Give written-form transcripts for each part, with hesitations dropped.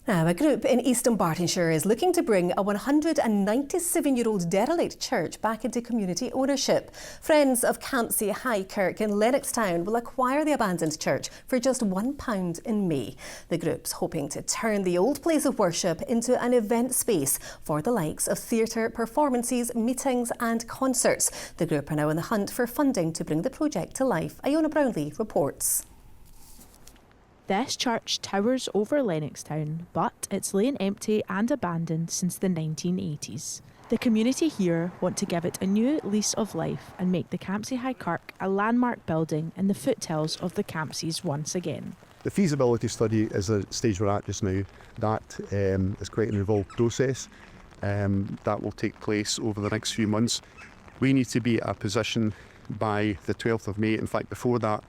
Now, a group in Eastern Bartonshire is looking to bring a 197-year-old derelict church back into community ownership. Friends of Campsie High Kirk in Lennoxtown will acquire the abandoned church for just £1 in May. The group's hoping to turn the old place of worship into an event space for the likes of theatre, performances, meetings and concerts. The group are now on the hunt for funding to bring the project to life. Iona Brownlie reports. This church towers over Lennoxtown, but it's lain empty and abandoned since the 1980s. The community here want to give it a new lease of life and make the Campsie High Kirk a landmark building in the foothills of the Campsies once again. The feasibility study is a stage we're at just now. That is quite an involved process that will take place over the next few months. We need to be at a position by the 12th of May, in fact before that,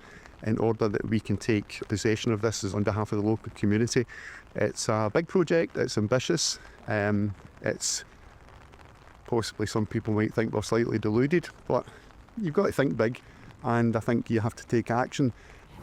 in order that we can take possession of this on behalf of the local community. It's a big project, it's ambitious, it's possibly some people might think we're slightly deluded, but you've got to think big and I think you have to take action.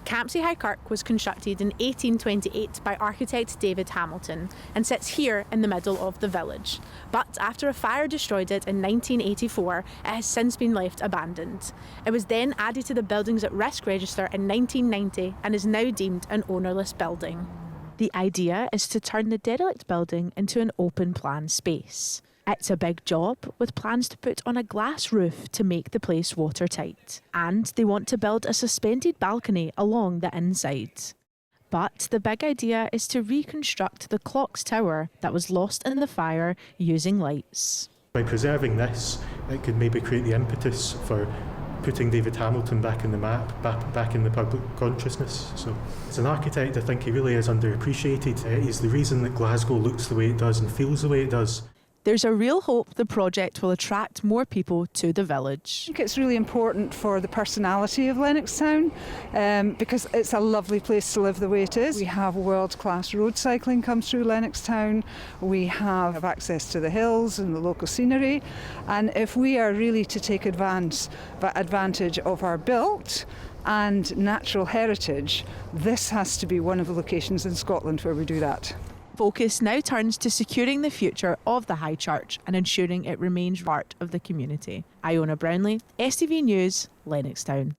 Campsie High Kirk was constructed in 1828 by architect David Hamilton and sits here in the middle of the village. But after a fire destroyed it in 1984, it has since been left abandoned. It was then added to the Buildings at Risk register in 1990 and is now deemed an ownerless building. The idea is to turn the derelict building into an open plan space. It's a big job, with plans to put on a glass roof to make the place watertight. And they want to build a suspended balcony along the inside. But the big idea is to reconstruct the clock's tower that was lost in the fire using lights. By preserving this, it could maybe create the impetus for putting David Hamilton back in the map, back in the public consciousness. So, as an architect, I think he really is underappreciated. He's the reason that Glasgow looks the way it does and feels the way it does. There's a real hope the project will attract more people to the village. I think it's really important for the personality of Lennoxtown because it's a lovely place to live the way it is. We have world-class road cycling comes through Lennoxtown. We have access to the hills and the local scenery. And if we are really to take advantage of our built and natural heritage, this has to be one of the locations in Scotland where we do that. Focus now turns to securing the future of the High Church and ensuring it remains part of the community. Iona Brownlie, STV News, Lennoxtown.